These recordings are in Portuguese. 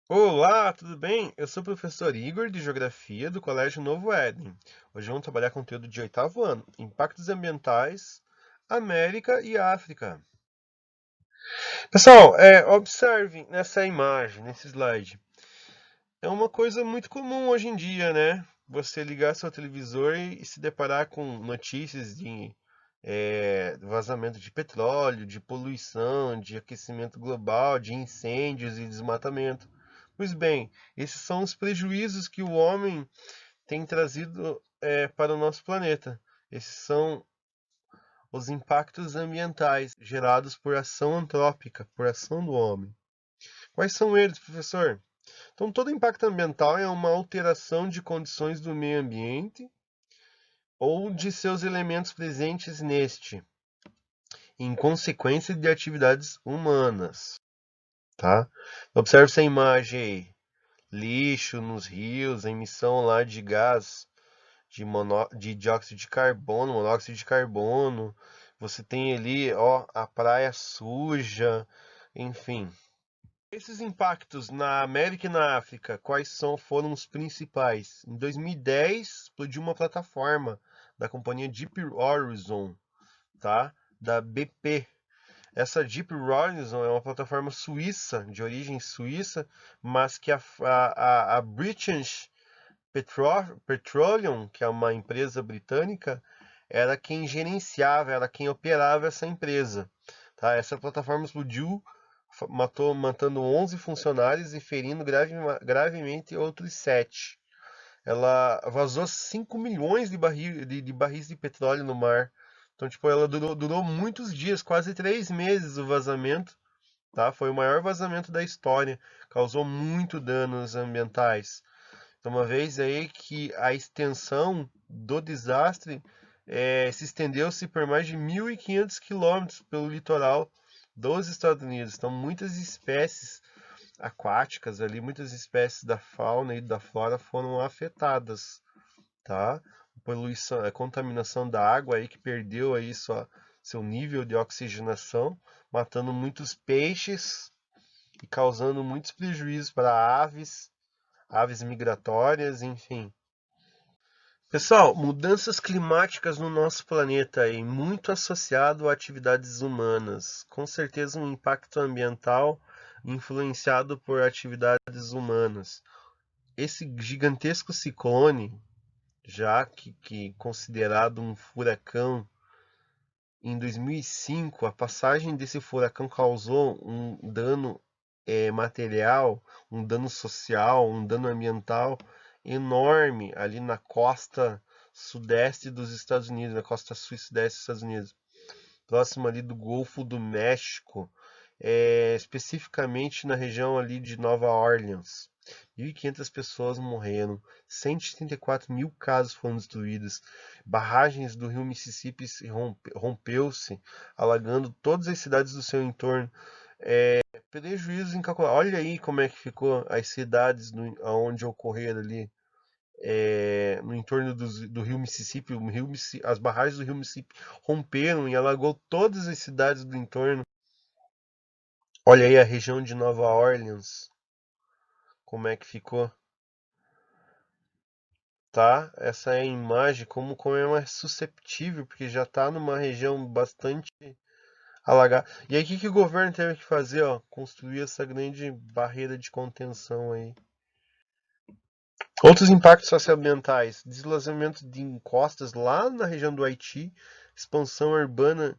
Olá, tudo bem? Eu sou o professor Igor de Geografia do Colégio Novo Éden. Hoje vamos trabalhar conteúdo de oitavo ano, Impactos Ambientais, América e África. Pessoal, observem nessa imagem, nesse slide. É uma coisa muito comum hoje em dia, né? Você ligar seu televisor e se deparar com notícias de vazamento de petróleo, de poluição, de aquecimento global, de incêndios e desmatamento. Pois bem, esses são os prejuízos que o homem tem trazido para o nosso planeta. Esses são os impactos ambientais gerados por ação antrópica, por ação do homem. Quais são eles, professor? Então, todo impacto ambiental é uma alteração de condições do meio ambiente ou de seus elementos presentes neste, em consequência de atividades humanas, tá? Observe essa imagem aí. Lixo nos rios, emissão lá de gás de dióxido de carbono, monóxido de carbono. Você tem ali, ó, a praia suja, enfim. Esses impactos na América e na África, foram os principais? Em 2010, explodiu uma plataforma da companhia Deep Horizon, tá? Da BP. Essa Deep Horizon é uma plataforma suíça, de origem suíça, mas que a British Petroleum, que é uma empresa britânica, era quem gerenciava, era quem operava essa empresa. Tá? Essa plataforma explodiu, matando 11 funcionários e ferindo gravemente outros 7. Ela vazou 5 milhões de barris de petróleo no mar. Então, tipo, ela durou muitos dias, quase 3 meses o vazamento. Tá? Foi o maior vazamento da história. Causou muito danos ambientais. Então, uma vez aí que a extensão do desastre se estendeu-se por mais de 1.500 quilômetros pelo litoral dos Estados Unidos. Então, muitas espécies aquáticas ali, muitas espécies da fauna e da flora foram afetadas, tá? A poluição, a contaminação da água aí que perdeu aí seu nível de oxigenação, matando muitos peixes e causando muitos prejuízos para aves migratórias, enfim. Pessoal, mudanças climáticas no nosso planeta aí, muito associado a atividades humanas. Com certeza um impacto ambiental influenciado por atividades humanas. Esse gigantesco ciclone, já que considerado um furacão, em 2005, a passagem desse furacão causou um dano material, um dano social, um dano ambiental enorme ali na costa sudeste dos Estados Unidos, na costa sul e sudeste dos Estados Unidos, próximo ali do Golfo do México, especificamente na região ali de Nova Orleans. 1.500 pessoas morreram, 134 mil casas foram destruídas, barragens do rio Mississippi rompeu-se, alagando todas as cidades do seu entorno. Prejuízos incalculáveis. Olha aí como é que ficou as cidades onde ocorreram ali, no entorno do rio Mississippi. As barragens do rio Mississippi romperam e alagou todas as cidades do entorno. Olha aí a região de Nova Orleans, como é que ficou, tá? Essa é a imagem, como é mais susceptível, porque já está numa região bastante alagada. E aí o que o governo teve que fazer, ó? Construir essa grande barreira de contenção aí. Outros impactos socioambientais: deslizamento de encostas lá na região do Haiti, expansão urbana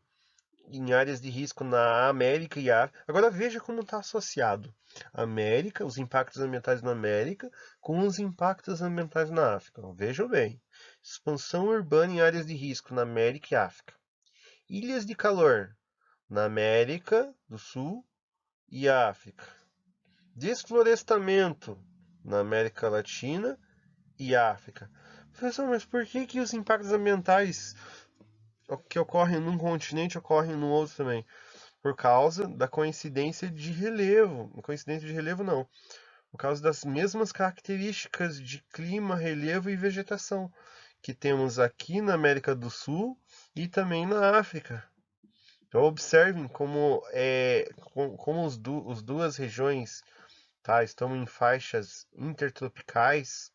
em áreas de risco na América e África. Agora veja como está associado América, os impactos ambientais na América, com os impactos ambientais na África. Vejam bem. Expansão urbana em áreas de risco na América e África. Ilhas de calor na América do Sul e África. Desflorestamento na América Latina e África. Professor, mas por que os impactos ambientais que ocorrem num continente ocorrem no outro também? Por causa da coincidência de relevo. Coincidência de relevo não. Por causa das mesmas características de clima, relevo e vegetação que temos aqui na América do Sul e também na África. Então observem como as duas regiões tá? Estão em faixas intertropicais,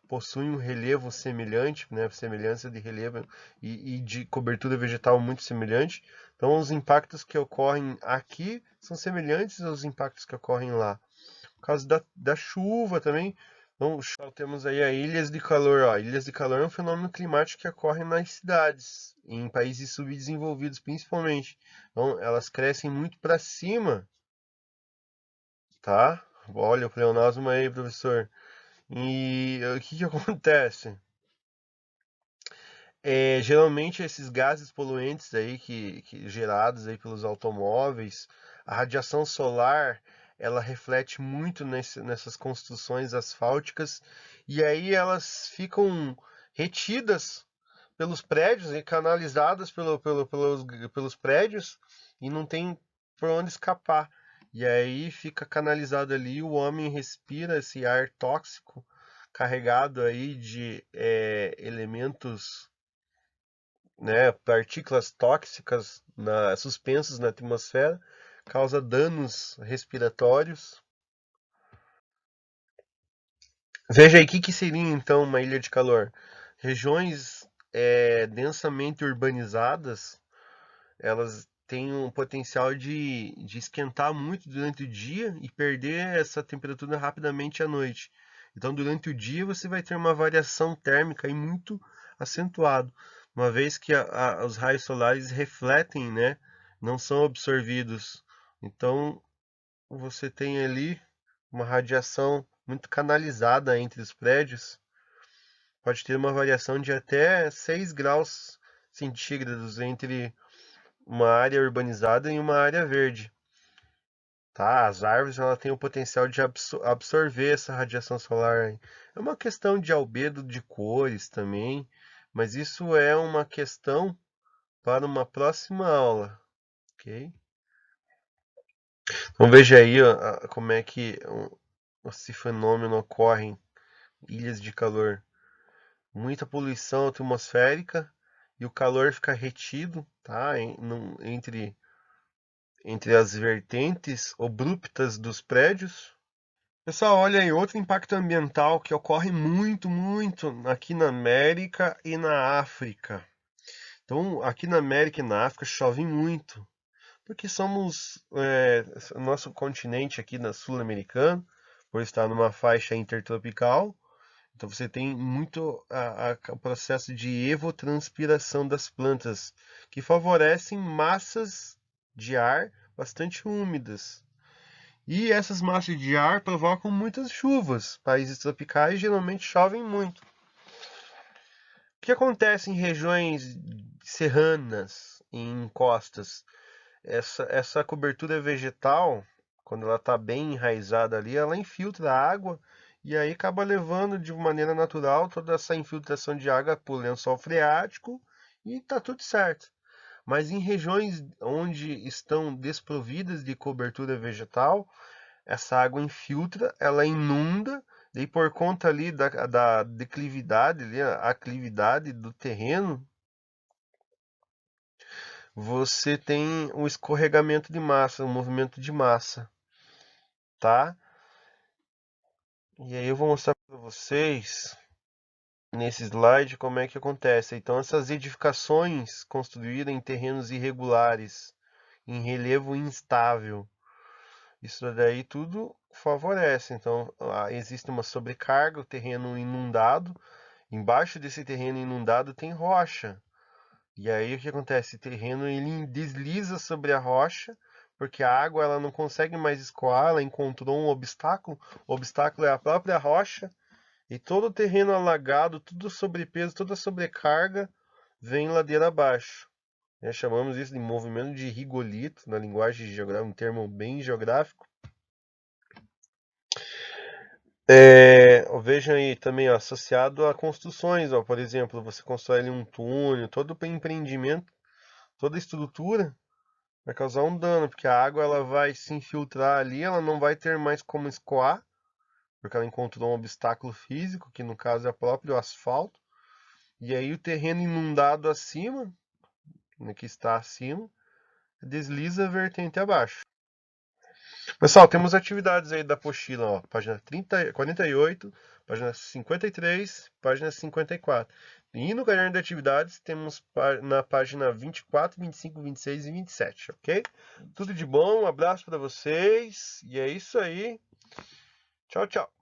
possuem um relevo semelhante, né? Semelhança de relevo e de cobertura vegetal muito semelhante. Então, os impactos que ocorrem aqui são semelhantes aos impactos que ocorrem lá. Por causa da chuva também. Então, temos aí as ilhas de calor. Ó. Ilhas de calor é um fenômeno climático que ocorre nas cidades, em países subdesenvolvidos principalmente. Então, elas crescem muito para cima, tá? Olha o pleonasmo aí, professor. E o que que acontece? Geralmente esses gases poluentes aí que gerados aí pelos automóveis, a radiação solar, ela reflete muito nessas construções asfálticas e aí elas ficam retidas pelos prédios e canalizadas pelos prédios e não tem por onde escapar. E aí fica canalizado ali, o homem respira esse ar tóxico carregado aí de elementos, né, partículas tóxicas suspensas na atmosfera, causa danos respiratórios. Veja aí, o que, que seria então uma ilha de calor? Regiões densamente urbanizadas, elas têm um potencial de esquentar muito durante o dia e perder essa temperatura rapidamente à noite. Então, durante o dia, você vai ter uma variação térmica aí muito acentuada, uma vez que os raios solares refletem, né, não são absorvidos. Então, você tem ali uma radiação muito canalizada entre os prédios, pode ter uma variação de até 6 graus centígrados entre uma área urbanizada e uma área verde. Tá? As árvores ela têm o potencial de absorver essa radiação solar. É uma questão de albedo de cores também, mas isso é uma questão para uma próxima aula, ok? Então veja aí ó, como é que esse fenômeno ocorre em ilhas de calor. Muita poluição atmosférica e o calor fica retido, tá? Entre as vertentes abruptas dos prédios. Pessoal, olha aí, outro impacto ambiental que ocorre muito, muito aqui na América e na África. Então, aqui na América e na África chove muito, porque somos, nosso continente aqui na sul-americano, por estar numa faixa intertropical, então você tem muito o processo de evotranspiração das plantas, que favorecem massas de ar bastante úmidas. E essas massas de ar provocam muitas chuvas. Países tropicais geralmente chovem muito. O que acontece em regiões serranas, em costas? Essa cobertura vegetal, quando ela está bem enraizada ali, ela infiltra a água e aí acaba levando de maneira natural toda essa infiltração de água para o lençol freático e está tudo certo. Mas em regiões onde estão desprovidas de cobertura vegetal, essa água infiltra, ela inunda, e por conta ali da declividade, ali, a aclividade do terreno, você tem um escorregamento de massa, um movimento de massa, tá? E aí eu vou mostrar para vocês nesse slide como é que acontece. Então essas edificações construídas em terrenos irregulares, em relevo instável, isso daí tudo favorece. Então existe uma sobrecarga, o terreno inundado. Embaixo desse terreno inundado tem rocha. E aí o que acontece? O terreno ele desliza sobre a rocha, porque a água ela não consegue mais escoar, ela encontrou um obstáculo. O obstáculo é a própria rocha. E todo o terreno alagado, tudo sobrepeso, toda sobrecarga vem ladeira abaixo. Nós chamamos isso de movimento de rigolito, na linguagem geográfica, um termo bem geográfico. Vejam aí também ó, associado a construções, ó, por exemplo, você constrói ali um túnel, todo empreendimento, toda estrutura vai causar um dano, porque a água ela vai se infiltrar ali, ela não vai ter mais como escoar, porque ela encontrou um obstáculo físico, que no caso é o próprio asfalto, e aí o terreno inundado acima, né, que está acima, desliza a vertente abaixo. Pessoal, temos atividades aí da apostila, ó, página 48, página 53, página 54. E no caderno de atividades temos na página 24, 25, 26 e 27, ok? Tudo de bom, um abraço para vocês e é isso aí. Tchau, tchau.